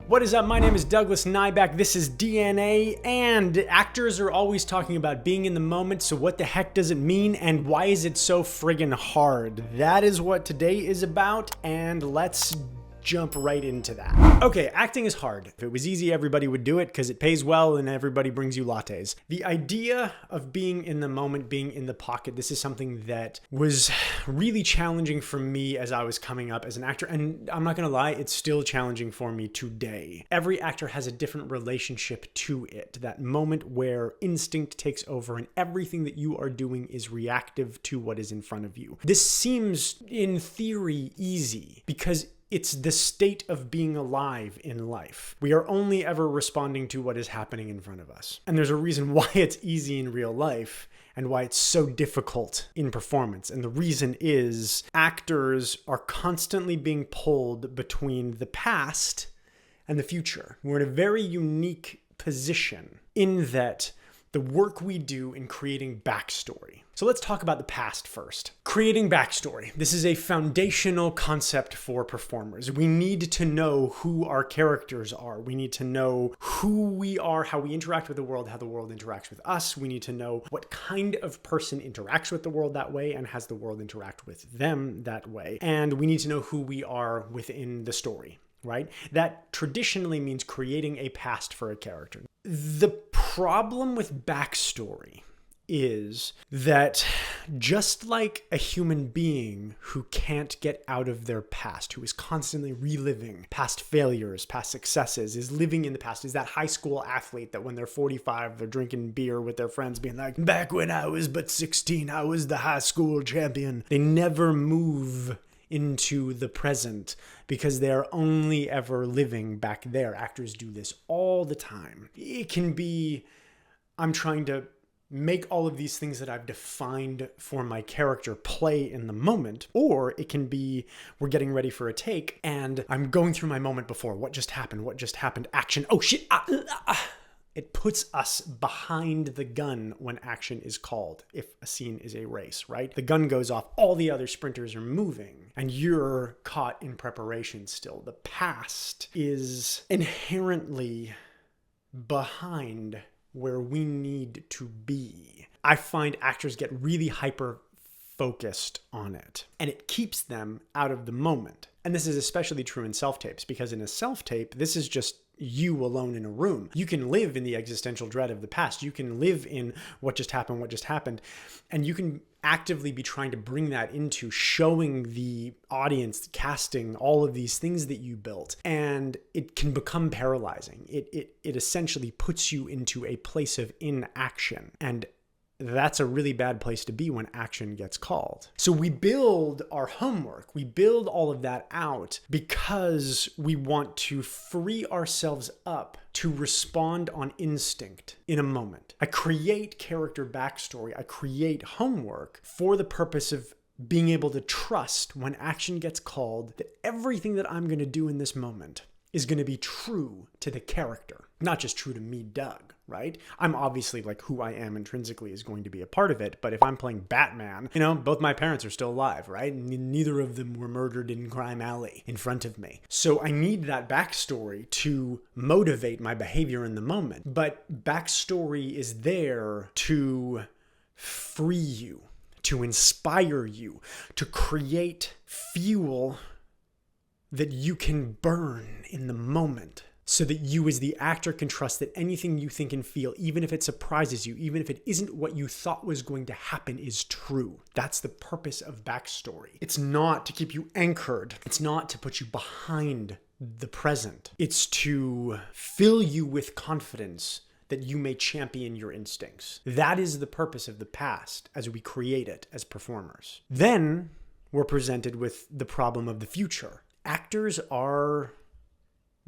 What is up? My name is Douglas Nyback. This is DNA, and actors are always talking about being in the moment, so what the heck does it mean, and why is it so friggin' hard? That is what today is about, and let's jump right into that. Okay, acting is hard. If it was easy, everybody would do it because it pays well and everybody brings you lattes. The idea of being in the moment, being in the pocket, this is something that was really challenging for me as I was coming up as an actor. And I'm not gonna lie, it's still challenging for me today. Every actor has a different relationship to it. That moment where instinct takes over and everything that you are doing is reactive to what is in front of you. This seems, in theory, easy because it's the state of being alive in life. We are only ever responding to what is happening in front of us. And there's a reason why it's easy in real life and why it's so difficult in performance. And the reason is actors are constantly being pulled between the past and the future. We're in a very unique position in that the work we do in creating backstory. So let's talk about the past first. Creating backstory. This is a foundational concept for performers. We need to know who our characters are. We need to know who we are, how we interact with the world, how the world interacts with us. We need to know what kind of person interacts with the world that way and has the world interact with them that way. And we need to know who we are within the story, right? That traditionally means creating a past for a character. The problem with backstory is that just like a human being who can't get out of their past, who is constantly reliving past failures, past successes, is living in the past, is that high school athlete that when they're 45, they're drinking beer with their friends being like, back when I was but 16, I was the high school champion. They never move into the present because they're only ever living back there. Actors do this all the time. It can be, I'm trying to make all of these things that I've defined for my character play in the moment, or it can be, we're getting ready for a take and I'm going through my moment before. What just happened? Action. Oh shit. It puts us behind the gun when action is called, if a scene is a race, right? The gun goes off, all the other sprinters are moving, and you're caught in preparation still. The past is inherently behind where we need to be. I find actors get really hyper focused on it, and it keeps them out of the moment. And this is especially true in self-tapes, because in a self-tape, this is just you alone in a room. You can live in the existential dread of the past. You can live in what just happened, and you can actively be trying to bring that into showing the audience, casting, all of these things that you built, and it can become paralyzing. It essentially puts you into a place of inaction, and that's a really bad place to be when action gets called. So we build our homework, we build all of that out because we want to free ourselves up to respond on instinct in a moment. I create character backstory, I create homework for the purpose of being able to trust when action gets called that everything that I'm going to do in this moment is going to be true to the character, not just true to me, Doug, right? I'm obviously like who I am intrinsically is going to be a part of it, but if I'm playing Batman, both my parents are still alive, right? Neither of them were murdered in Crime Alley in front of me. So I need that backstory to motivate my behavior in the moment, but backstory is there to free you, to inspire you, to create fuel that you can burn in the moment so that you as the actor can trust that anything you think and feel, even if it surprises you, even if it isn't what you thought was going to happen, is true. That's the purpose of backstory. It's not to keep you anchored. It's not to put you behind the present. It's to fill you with confidence that you may champion your instincts. That is the purpose of the past as we create it as performers. Then we're presented with the problem of the future. Actors are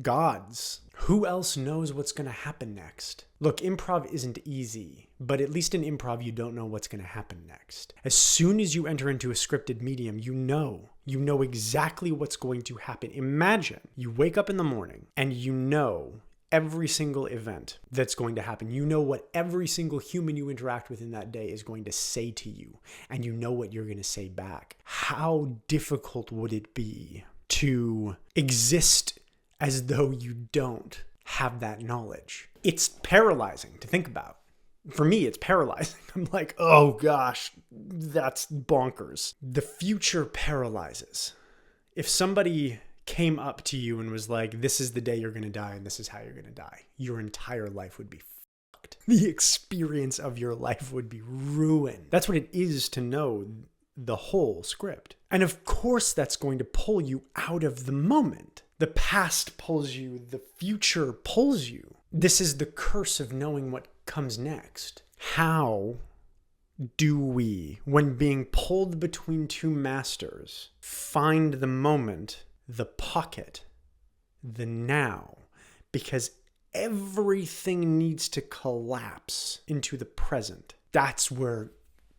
gods. Who else knows what's going to happen next? Look, improv isn't easy, but at least in improv, you don't know what's going to happen next. As soon as you enter into a scripted medium, you know exactly what's going to happen. Imagine you wake up in the morning and you know every single event that's going to happen. You know what every single human you interact with in that day is going to say to you, and you know what you're going to say back. How difficult would it be to exist as though you don't have that knowledge. It's paralyzing to think about. For me, it's paralyzing. I'm like, oh gosh, that's bonkers. The future paralyzes. If somebody came up to you and was like, this is the day you're going to die and this is how you're going to die, your entire life would be fucked. The experience of your life would be ruined. That's what it is to know the whole script. And of course, that's going to pull you out of the moment. The past pulls you, the future pulls you. This is the curse of knowing what comes next. How do we, when being pulled between two masters, find the moment, the pocket, the now? Because everything needs to collapse into the present. That's where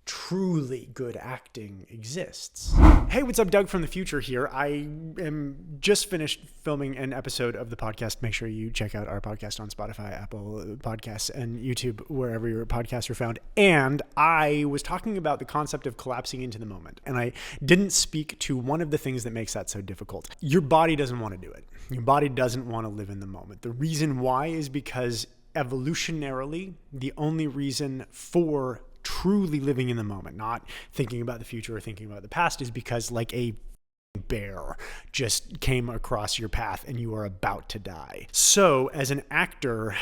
truly good acting exists. Hey, what's up? Doug from the future here. I am just finished filming an episode of the podcast. Make sure you check out our podcast on Spotify, Apple Podcasts, and YouTube, wherever your podcasts are found. And I was talking about the concept of collapsing into the moment. And I didn't speak to one of the things that makes that so difficult. Your body doesn't want to do it. Your body doesn't want to live in the moment. The reason why is because evolutionarily, the only reason for truly living in the moment, not thinking about the future or thinking about the past, is because like a bear just came across your path and you are about to die. So as an actor,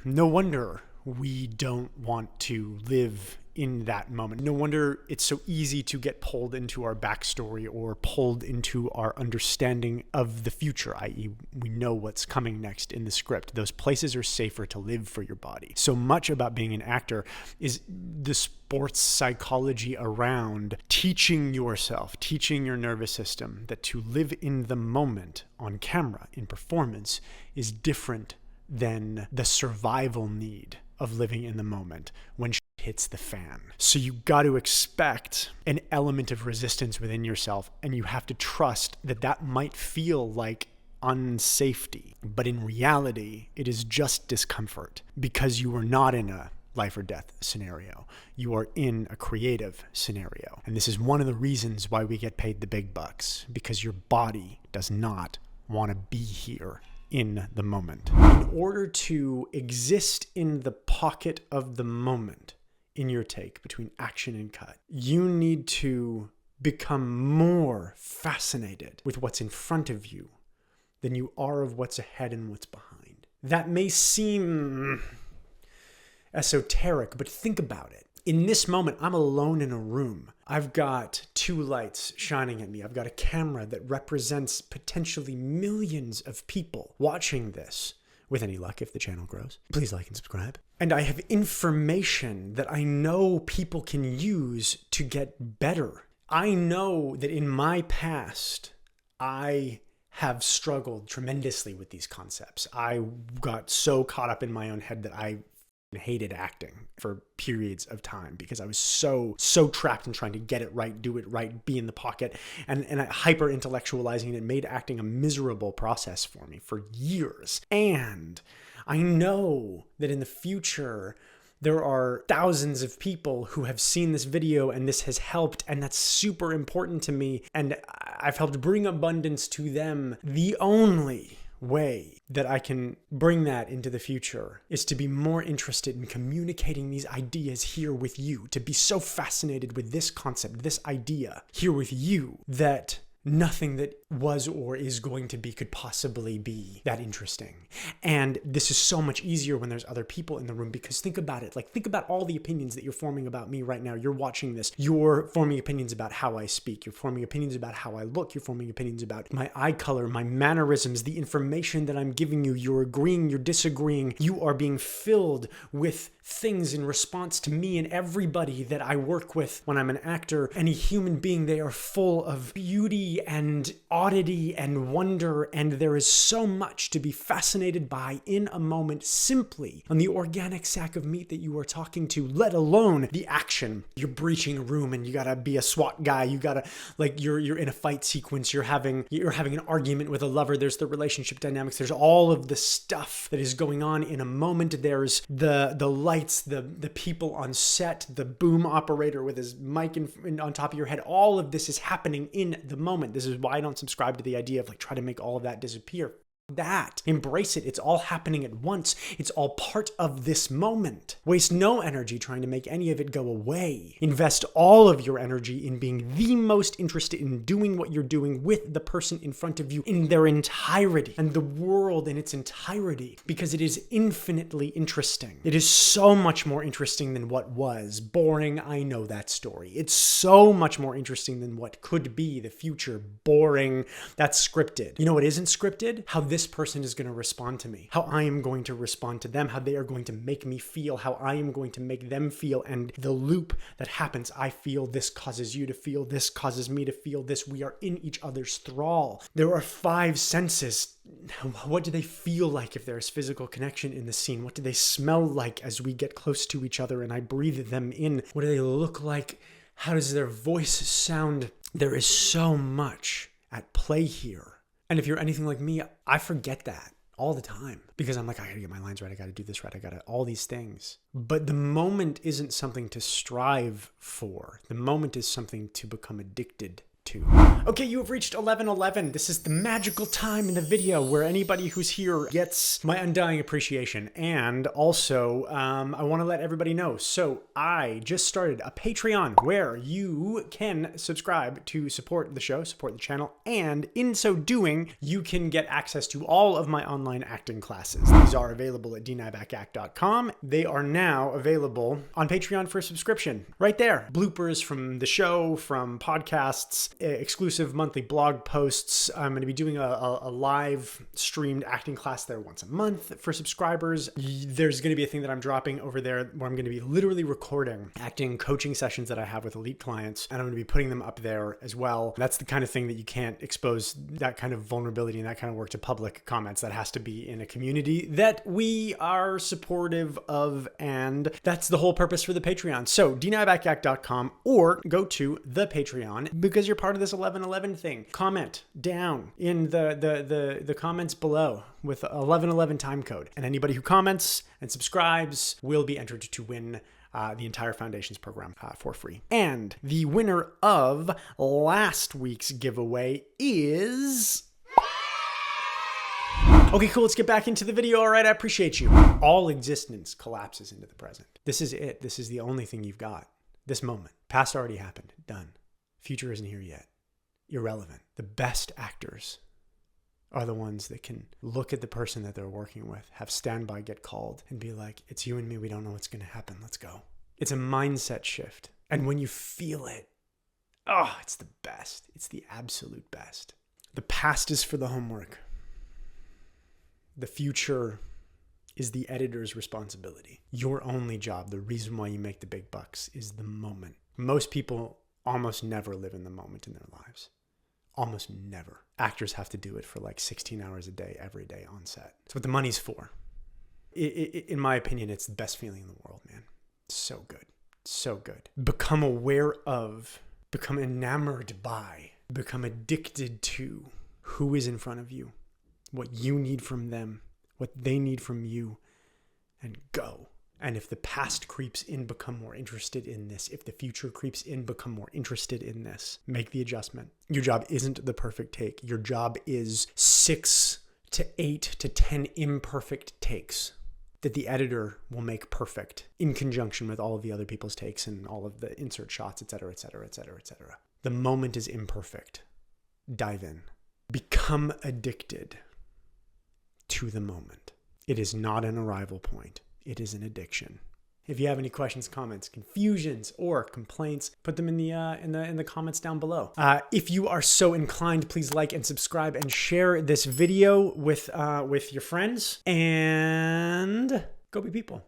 no wonder we don't want to live in that moment. No wonder it's so easy to get pulled into our backstory or pulled into our understanding of the future, i.e. we know what's coming next in the script. Those places are safer to live for your body. So much about being an actor is the sports psychology around teaching yourself, teaching your nervous system that to live in the moment on camera, in performance, is different than the survival need of living in the moment when shit hits the fan. So you got to expect an element of resistance within yourself, and you have to trust that that might feel like unsafety, but in reality, it is just discomfort because you are not in a life or death scenario. You are in a creative scenario. And this is one of the reasons why we get paid the big bucks, because your body does not want to be here in the moment. In order to exist in the pocket of the moment in your take between action and cut, you need to become more fascinated with what's in front of you than you are of what's ahead and what's behind. That may seem esoteric, but think about it. In this moment, I'm alone in a room. I've got two lights shining at me. I've got a camera that represents potentially millions of people watching this. With any luck, if the channel grows, please like and subscribe. And I have information that I know people can use to get better. I know that in my past, I have struggled tremendously with these concepts. I got so caught up in my own head that I hated acting for periods of time because I was so trapped in trying to get it right, do it right, be in the pocket, and hyper intellectualizing it. It made acting a miserable process for me for years. And I know that in the future there are thousands of people who have seen this video and this has helped, and that's super important to me, and I've helped bring abundance to them. The only way that I can bring that into the future is to be more interested in communicating these ideas here with you, to be so fascinated with this concept, this idea here with you, that nothing that was or is going to be could possibly be that interesting. And this is so much easier when there's other people in the room, because think about it. Like, think about all the opinions that you're forming about me right now. You're watching this. You're forming opinions about how I speak. You're forming opinions about how I look. You're forming opinions about my eye color, my mannerisms, the information that I'm giving you. You're agreeing, you're disagreeing. You are being filled with things in response to me and everybody that I work with when I'm an actor. Any human being, they are full of beauty and oddity and wonder, and there is so much to be fascinated by in a moment simply on the organic sack of meat that you are talking to, let alone the action. You're breaching a room and you gotta be a SWAT guy. You gotta, like, you're in a fight sequence. You're having an argument with a lover. There's the relationship dynamics. There's all of the stuff that is going on in a moment. There's the lights, the people on set, the boom operator with his mic on top of your head. All of this is happening in the moment. This is why I don't subscribe to the idea of like try to make all of that disappear. that. Embrace it. It's all happening at once. It's all part of this moment. Waste no energy trying to make any of it go away. Invest all of your energy in being the most interested in doing what you're doing with the person in front of you in their entirety and the world in its entirety, because it is infinitely interesting. It is so much more interesting than what was. Boring, I know that story. It's so much more interesting than what could be, the future. Boring, that's scripted. You know what isn't scripted? How this person is going to respond to me, how I am going to respond to them, how they are going to make me feel, how I am going to make them feel, and the loop that happens. I feel this causes you to feel this, causes me to feel this. We are in each other's thrall. There are 5 senses. What do they feel like if there's physical connection in the scene? What do they smell like as we get close to each other and I breathe them in? What do they look like? How does their voice sound? There is so much at play here. And if you're anything like me, I forget that all the time because I'm like, I gotta get my lines right. I gotta do this right. I gotta all these things. But the moment isn't something to strive for. The moment is something to become addicted to. Okay, you have reached 11:11. This is the magical time in the video where anybody who's here gets my undying appreciation. And also, I want to let everybody know. So I just started a Patreon where you can subscribe to support the show, support the channel, and in so doing, you can get access to all of my online acting classes. These are available at dnyback.com. They are now available on Patreon for subscription. Right there. Bloopers from the show, from podcasts, exclusive monthly blog posts. I'm going to be doing a live streamed acting class there once a month for subscribers. There's going to be a thing that I'm dropping over there where I'm going to be literally recording acting coaching sessions that I have with elite clients, and I'm going to be putting them up there as well. That's the kind of thing that you can't expose that kind of vulnerability and that kind of work to public comments. That has to be in a community that we are supportive of, and that's the whole purpose for the Patreon. So dnyback.com or go to the Patreon because you're part of this 11:11 thing. Comment down in the comments below with 11:11 time code, and anybody who comments and subscribes will be entered to win the entire Foundations program for free. And the winner of last week's giveaway is... Okay, cool. Let's get back into the video. All right, I appreciate you. All existence collapses into the present. This is it. This is the only thing you've got. This moment. Past already happened. Done. Future isn't here yet. Irrelevant. The best actors are the ones that can look at the person that they're working with, have standby get called, and be like, it's you and me. We don't know what's going to happen. Let's go. It's a mindset shift. And when you feel it, oh, it's the best. It's the absolute best. The past is for the homework. The future is the editor's responsibility. Your only job, the reason why you make the big bucks, is the moment. Most people almost never live in the moment in their lives. Almost never. Actors have to do it for like 16 hours a day, every day on set. It's what the money's for. In my opinion, it's the best feeling in the world, man. It's so good. So good. Become aware of, become enamored by, become addicted to who is in front of you, what you need from them, what they need from you, and go. And if the past creeps in, become more interested in this. If the future creeps in, become more interested in this. Make the adjustment. Your job isn't the perfect take. Your job is 6 to 8 to 10 imperfect takes that the editor will make perfect in conjunction with all of the other people's takes and all of the insert shots, etc., etc., etc., etc. The moment is imperfect. Dive in. Become addicted to the moment. It is not an arrival point. It is an addiction. If you have any questions, comments, confusions, or complaints, put them in the comments down below. If you are so inclined, please like and subscribe and share this video with your friends. And go be people.